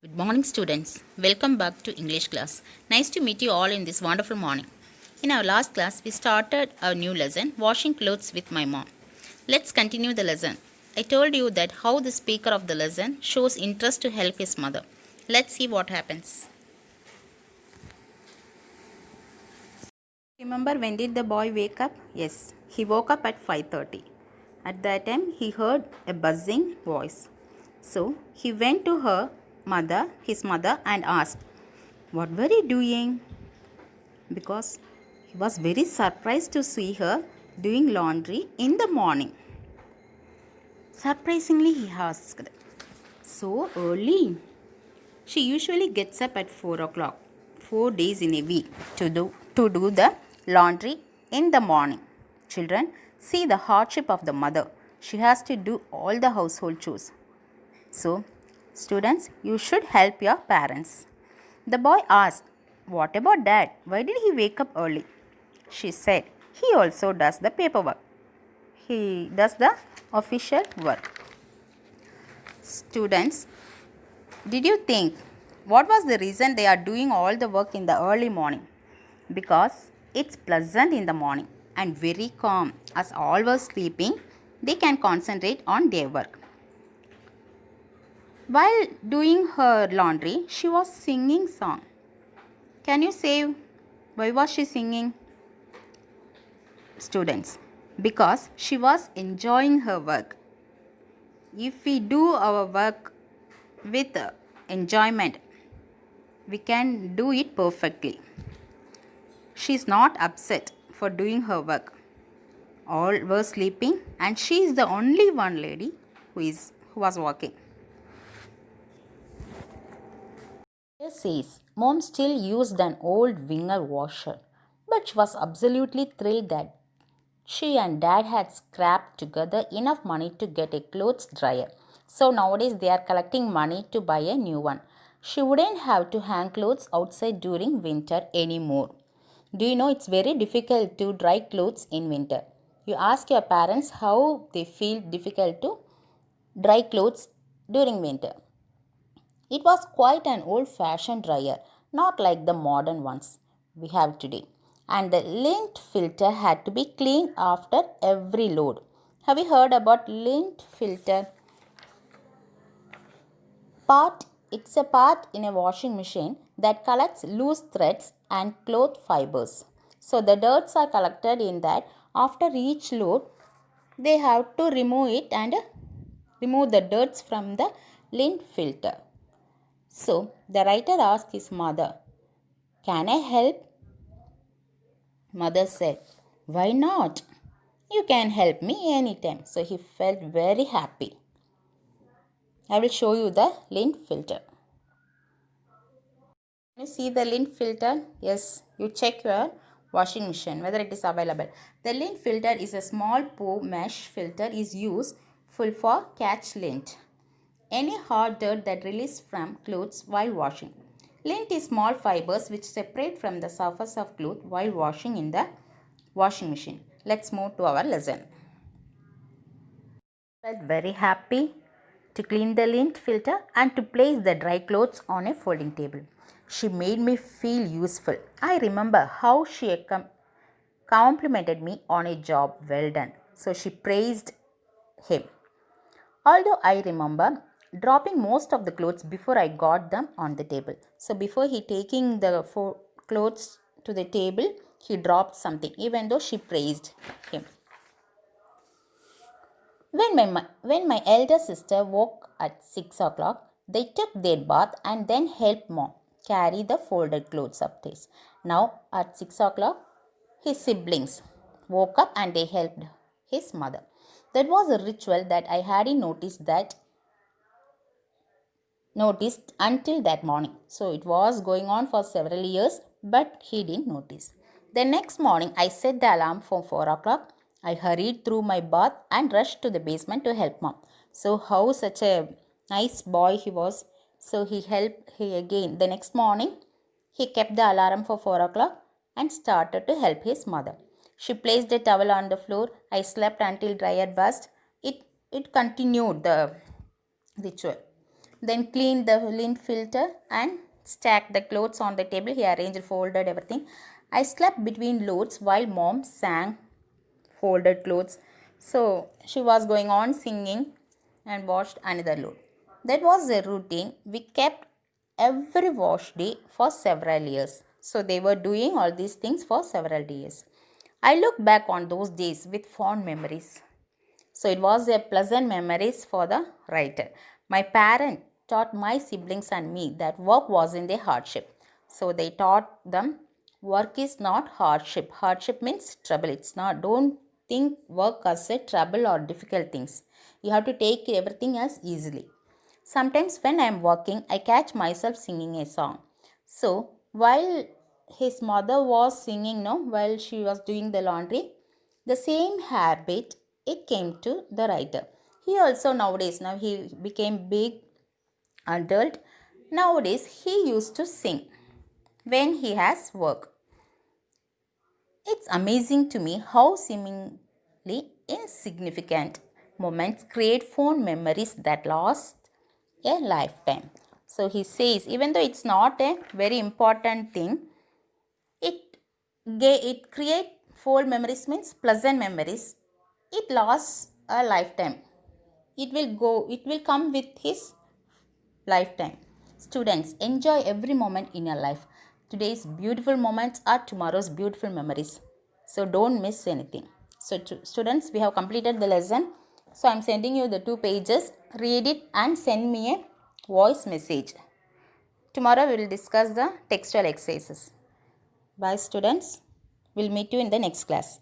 Good morning, students. Welcome back to English class. Nice to meet you all in this wonderful morning. In our last class, we started our new lesson, Washing Clothes with My Mom. Let's continue the lesson. I told you that how the speaker of the lesson shows interest to help his mother. Let's see what happens. Remember when did the boy wake up? Yes, he woke up at 5:30. At that time, he heard a buzzing voice. So, he went to his mother and asked, "What were you doing?" Because he was very surprised to see her doing laundry in the morning. Surprisingly, he asked, "So early?" She usually gets up at 4 o'clock, 4 days in a week, to do the laundry in the morning. Children, see the hardship of the mother. She has to do all the household chores. So, students, you should help your parents. The boy asked, "What about dad? Why did he wake up early?" She said, "He also does the paperwork. He does the official work." Students, did you think what was the reason they are doing all the work in the early morning? Because it's pleasant in the morning and very calm. As all were sleeping, they can concentrate on their work. While doing her laundry, she was singing song. Can you say why was she singing? Students, because she was enjoying her work. If we do our work with enjoyment, we can do it perfectly. She is not upset for doing her work. All were sleeping and she is the only one lady who was working. It says mom still used an old Winger washer, but she was absolutely thrilled that she and dad had scrapped together enough money to get a clothes dryer. So nowadays they are collecting money to buy a new one. She wouldn't have to hang clothes outside during winter anymore. Do you know it's very difficult to dry clothes in winter? You ask your parents how they feel difficult to dry clothes during winter. It was quite an old fashioned dryer, not like the modern ones we have today. And the lint filter had to be cleaned after every load. Have you heard about lint filter? It's a part in a washing machine that collects loose threads and cloth fibers. So the dirts are collected in that. After each load, they have to remove it and remove the dirts from the lint filter. So the writer asked his mother, "Can I help?" Mother said, "Why not? You can help me anytime." So he felt very happy. I will show you the lint filter. Can you see the lint filter? Yes, you check your washing machine whether it is available. The lint filter is a small pore mesh filter is used full for catch lint. Any hard dirt that releases from clothes while washing. Lint is small fibers which separate from the surface of cloth while washing in the washing machine. Let's move to our lesson. I felt very happy to clean the lint filter and to place the dry clothes on a folding table. She made me feel useful. I remember how she complimented me on a job well done. So she praised him. Although I remember dropping most of the clothes before I got them on the table. So before he taking the clothes to the table, he dropped something even though she praised him. When my elder sister woke at 6 o'clock, they took their bath and then helped mom carry the folded clothes upstairs. Now at 6 o'clock, his siblings woke up and they helped his mother. That was a ritual that I hadn't noticed until that morning. So it was going on for several years, but he didn't notice. The next morning, I set the alarm for 4 o'clock. I hurried through my bath and rushed to the basement to help mom. So, how such a nice boy he was. So, he again. The next morning, he kept the alarm for 4 o'clock and started to help his mother. She placed a towel on the floor. I slept until dryer burst. It continued the ritual. then cleaned the lint filter and stacked the clothes on the table. He arranged, folded everything. I slept between loads while mom sang folded clothes. So she was going on singing and washed another load. That was a routine we kept every wash day for several years. So they were doing all these things for several days. I look back on those days with fond memories. So it was a pleasant memories for the writer. My parent taught my siblings and me that work wasn't a hardship. So they taught them work is not hardship. Hardship means trouble. It's not. Don't think work as a trouble or difficult things. You have to take everything as easily. Sometimes when I am working, I catch myself singing a song. So while his mother was singing, no, while she was doing the laundry, the same habit it came to the writer. He also nowadays, now he became big adult. Nowadays he used to sing when he has work. It's amazing to me how seemingly insignificant moments create fond memories that last a lifetime. So he says, even though it's not a very important thing, it create fond memories means pleasant memories. It lasts a lifetime. It will come with his lifetime. Students, enjoy every moment in your life. Today's beautiful moments are tomorrow's beautiful memories. So don't miss anything. So students, we have completed the lesson. So I'm sending you the 2 pages. Read it and send me a voice message. Tomorrow we will discuss the textual exercises. Bye students. We'll meet you in the next class.